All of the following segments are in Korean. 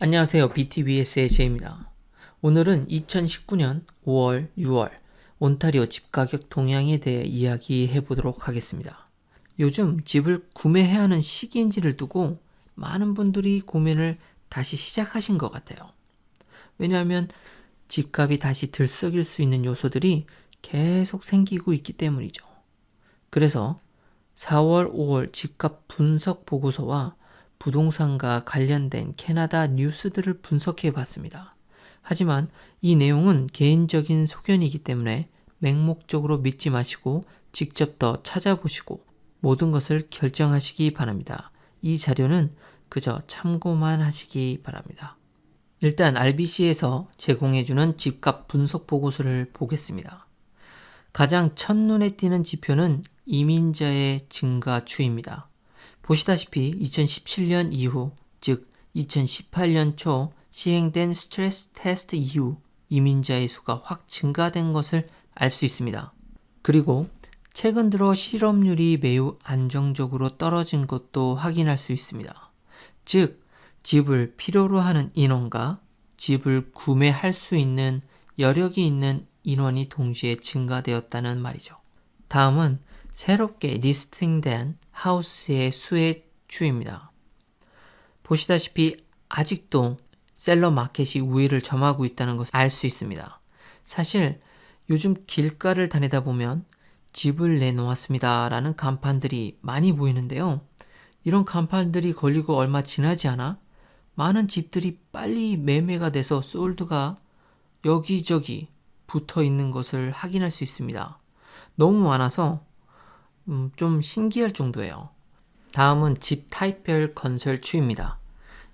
안녕하세요. BTBS의 제이입니다. 오늘은 2019년 5월, 6월 온타리오 집가격 동향에 대해 이야기해 보도록 하겠습니다. 요즘 집을 구매해야 하는 시기인지를 두고 많은 분들이 고민을 다시 시작하신 것 같아요. 왜냐하면 집값이 다시 들썩일 수 있는 요소들이 계속 생기고 있기 때문이죠. 그래서 4월, 5월 집값 분석 보고서와 부동산과 관련된 캐나다 뉴스들을 분석해 봤습니다. 하지만 이 내용은 개인적인 소견이기 때문에 맹목적으로 믿지 마시고 직접 더 찾아보시고 모든 것을 결정하시기 바랍니다. 이 자료는 그저 참고만 하시기 바랍니다. 일단 RBC에서 제공해주는 집값 분석 보고서를 보겠습니다. 가장 첫눈에 띄는 지표는 이민자의 증가 추이입니다. 보시다시피 2017년 이후, 즉 2018년 초 시행된 스트레스 테스트 이후 이민자의 수가 확 증가된 것을 알 수 있습니다. 그리고 최근 들어 실업률이 매우 안정적으로 떨어진 것도 확인할 수 있습니다. 즉, 집을 필요로 하는 인원과 집을 구매할 수 있는 여력이 있는 인원이 동시에 증가되었다는 말이죠. 다음은 새롭게 리스팅된 하우스의 수의 추이입니다. 보시다시피 아직도 셀러 마켓이 우위를 점하고 있다는 것을 알 수 있습니다. 사실 요즘 길가를 다니다 보면 집을 내놓았습니다 라는 간판들이 많이 보이는데요. 이런 간판들이 걸리고 얼마 지나지 않아 많은 집들이 빨리 매매가 돼서 솔드가 여기저기 붙어 있는 것을 확인할 수 있습니다. 너무 많아서 좀 신기할 정도예요. 다음은 집 타입별 건설 추이입니다.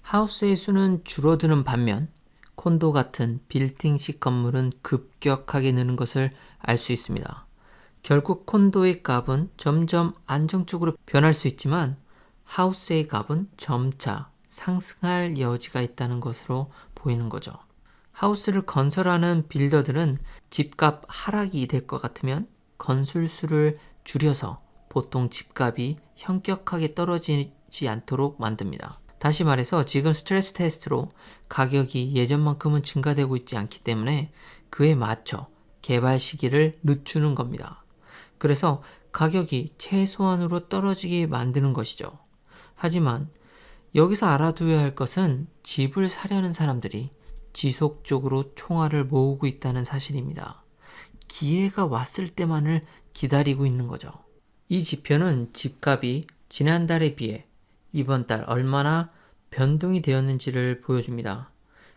하우스의 수는 줄어드는 반면 콘도 같은 빌딩식 건물은 급격하게 느는 것을 알 수 있습니다. 결국 콘도의 값은 점점 안정적으로 변할 수 있지만 하우스의 값은 점차 상승할 여지가 있다는 것으로 보이는 거죠. 하우스를 건설하는 빌더들은 집값 하락이 될 것 같으면 건술수를 줄여서 보통 집값이 현격하게 떨어지지 않도록 만듭니다. 다시 말해서 지금 스트레스 테스트로 가격이 예전만큼은 증가되고 있지 않기 때문에 그에 맞춰 개발 시기를 늦추는 겁니다. 그래서 가격이 최소한으로 떨어지게 만드는 것이죠. 하지만 여기서 알아두어야 할 것은 집을 사려는 사람들이 지속적으로 총알을 모으고 있다는 사실입니다. 기회가 왔을 때만을 기다리고 있는 거죠. 이 지표는 집값이 지난달에 비해 이번 달 얼마나 변동이 되었는지를 보여줍니다.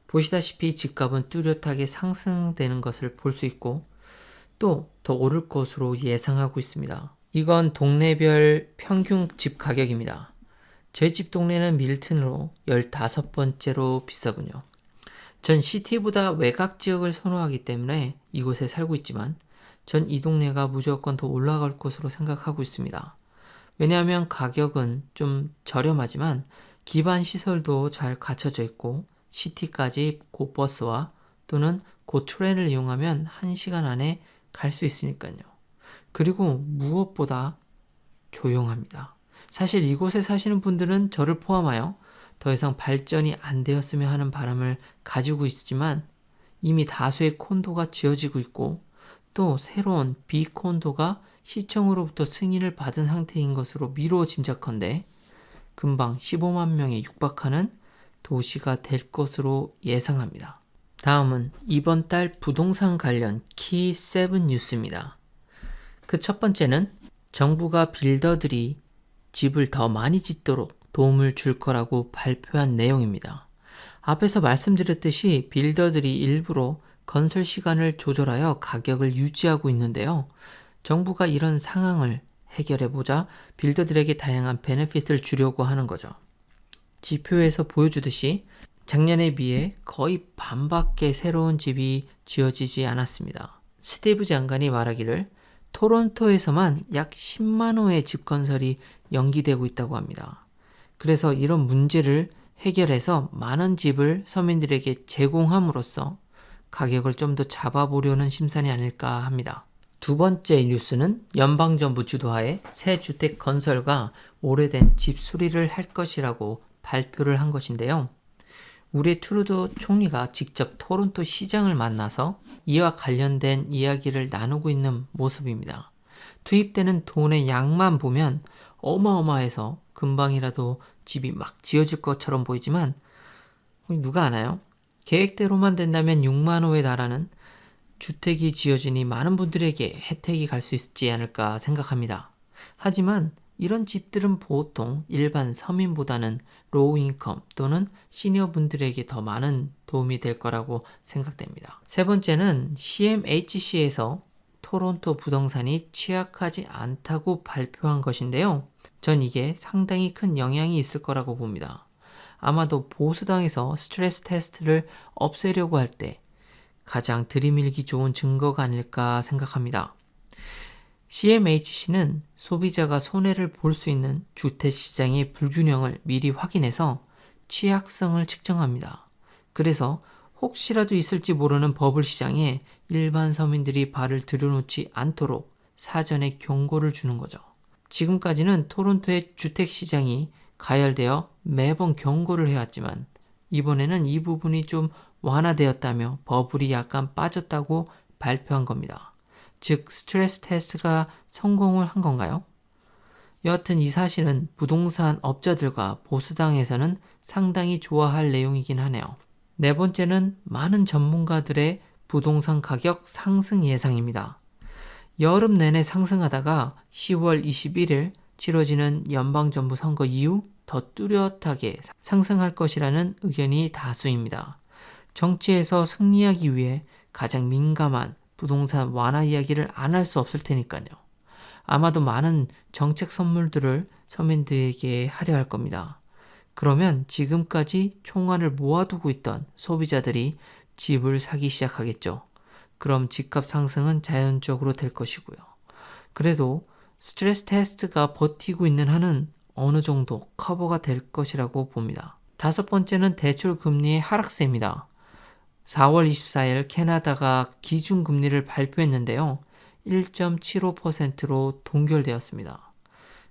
보시다시피 집값은 뚜렷하게 상승되는 것을 볼 수 있고 또 더 오를 것으로 예상하고 있습니다. 이건 동네별 평균 집 가격입니다. 제 집 동네는 밀튼으로 15번째로 비싸군요. 전 시티보다 외곽 지역을 선호하기 때문에 이곳에 살고 있지만 전 이 동네가 무조건 더 올라갈 것으로 생각하고 있습니다. 왜냐하면 가격은 좀 저렴하지만 기반 시설도 잘 갖춰져 있고 시티까지 고버스와 또는 고트렌을 이용하면 1시간 안에 갈 수 있으니까요. 그리고 무엇보다 조용합니다. 사실 이곳에 사시는 분들은 저를 포함하여 더 이상 발전이 안 되었으면 하는 바람을 가지고 있지만 이미 다수의 콘도가 지어지고 있고 또 새로운 B콘도가 시청으로부터 승인을 받은 상태인 것으로 미루어 짐작컨대 금방 15만 명에 육박하는 도시가 될 것으로 예상합니다. 다음은 이번 달 부동산 관련 키 7 뉴스입니다. 그 첫 번째는 정부가 빌더들이 집을 더 많이 짓도록 도움을 줄 거라고 발표한 내용입니다. 앞에서 말씀드렸듯이 빌더들이 일부러 건설 시간을 조절하여 가격을 유지하고 있는데요. 정부가 이런 상황을 해결해보자 빌더들에게 다양한 베네핏을 주려고 하는 거죠. 지표에서 보여주듯이 작년에 비해 거의 반밖에 새로운 집이 지어지지 않았습니다. 스티브 장관이 말하기를 토론토에서만 약 10만 호의 집 건설이 연기되고 있다고 합니다. 그래서 이런 문제를 해결해서 많은 집을 서민들에게 제공함으로써 가격을 좀 더 잡아보려는 심산이 아닐까 합니다. 두 번째 뉴스는 연방정부 주도하에 새 주택 건설과 오래된 집 수리를 할 것이라고 발표를 한 것인데요. 우리 트루도 총리가 직접 토론토 시장을 만나서 이와 관련된 이야기를 나누고 있는 모습입니다. 투입되는 돈의 양만 보면 어마어마해서 금방이라도 집이 막 지어질 것처럼 보이지만 누가 아나요? 계획대로만 된다면 6만 호에 달하는 주택이 지어지니 많은 분들에게 혜택이 갈 수 있지 않을까 생각합니다. 하지만 이런 집들은 보통 일반 서민보다는 로우 인컴 또는 시니어 분들에게 더 많은 도움이 될 거라고 생각됩니다. 세 번째는 CMHC에서 토론토 부동산이 취약하지 않다고 발표한 것인데요. 전 이게 상당히 큰 영향이 있을 거라고 봅니다. 아마도 보수당에서 스트레스 테스트를 없애려고 할 때 가장 들이밀기 좋은 증거가 아닐까 생각합니다. CMHC는 소비자가 손해를 볼 수 있는 주택시장의 불균형을 미리 확인해서 취약성을 측정합니다. 그래서 혹시라도 있을지 모르는 버블 시장에 일반 서민들이 발을 들여놓지 않도록 사전에 경고를 주는 거죠. 지금까지는 토론토의 주택시장이 가열되어 매번 경고를 해왔지만 이번에는 이 부분이 좀 완화되었다며 버블이 약간 빠졌다고 발표한 겁니다. 즉 스트레스 테스트가 성공을 한 건가요? 여하튼 이 사실은 부동산 업자들과 보수당에서는 상당히 좋아할 내용이긴 하네요. 네 번째는 많은 전문가들의 부동산 가격 상승 예상입니다. 여름 내내 상승하다가 10월 21일 치러지는 연방정부 선거 이후 더 뚜렷하게 상승할 것이라는 의견이 다수입니다. 정치에서 승리하기 위해 가장 민감한 부동산 완화 이야기를 안 할 수 없을 테니까요. 아마도 많은 정책 선물들을 서민들에게 하려 할 겁니다. 그러면 지금까지 총알을 모아두고 있던 소비자들이 집을 사기 시작하겠죠. 그럼 집값 상승은 자연적으로 될 것이고요. 그래도 스트레스 테스트가 버티고 있는 한은 어느 정도 커버가 될 것이라고 봅니다. 다섯 번째는 대출 금리의 하락세입니다. 4월 24일 캐나다가 기준금리를 발표했는데요. 1.75%로 동결되었습니다.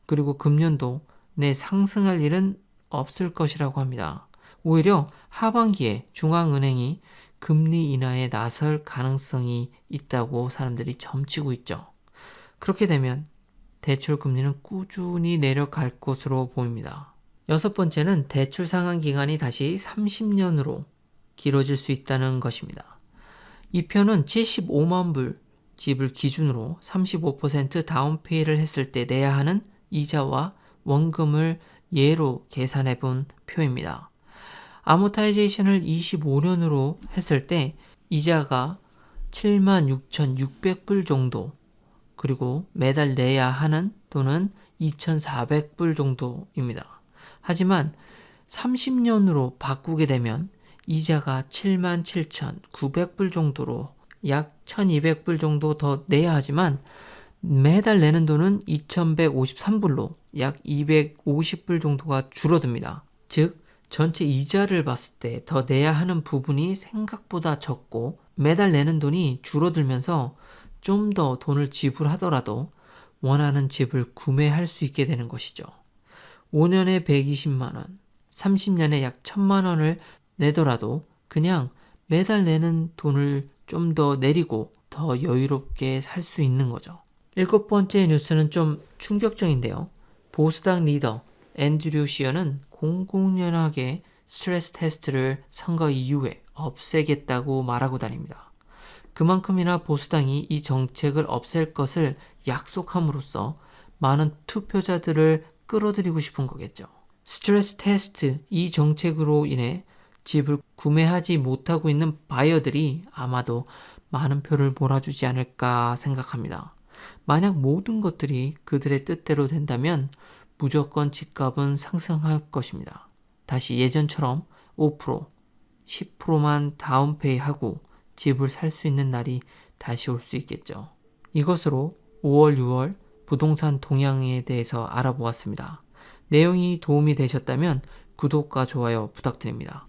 그리고 금년도 내 상승할 일은 없을 것이라고 합니다. 오히려 하반기에 중앙은행이 금리 인하에 나설 가능성이 있다고 사람들이 점치고 있죠. 그렇게 되면 대출 금리는 꾸준히 내려갈 것으로 보입니다. 여섯 번째는 대출 상환 기간이 다시 30년으로 길어질 수 있다는 것입니다. 이 표는 75만 불 집을 기준으로 35% 다운페이를 했을 때 내야 하는 이자와 원금을 예로 계산해 본 표입니다. 아모타이제이션을 25년으로 했을 때 이자가 76,600불 정도, 그리고 매달 내야 하는 돈은 2,400불 정도입니다. 하지만 30년으로 바꾸게 되면 이자가 77,900불 정도로 약 1,200불 정도 더 내야 하지만 매달 내는 돈은 2,153불로 약 250불 정도가 줄어듭니다. 즉 전체 이자를 봤을 때 더 내야 하는 부분이 생각보다 적고 매달 내는 돈이 줄어들면서 좀 더 돈을 지불하더라도 원하는 집을 구매할 수 있게 되는 것이죠. 5년에 120만원, 30년에 약 1,000만원을 내더라도 그냥 매달 내는 돈을 좀 더 내리고 더 여유롭게 살 수 있는 거죠. 일곱 번째 뉴스는 좀 충격적인데요. 보수당 리더 앤드류 시어는 공공연하게 스트레스 테스트를 선거 이후에 없애겠다고 말하고 다닙니다. 그만큼이나 보수당이 이 정책을 없앨 것을 약속함으로써 많은 투표자들을 끌어들이고 싶은 거겠죠. 스트레스 테스트 이 정책으로 인해 집을 구매하지 못하고 있는 바이어들이 아마도 많은 표를 몰아주지 않을까 생각합니다. 만약 모든 것들이 그들의 뜻대로 된다면 무조건 집값은 상승할 것입니다. 다시 예전처럼 5%, 10%만 다운페이하고 집을 살 수 있는 날이 다시 올 수 있겠죠. 이것으로 5월, 6월 부동산 동향에 대해서 알아보았습니다. 내용이 도움이 되셨다면 구독과 좋아요 부탁드립니다.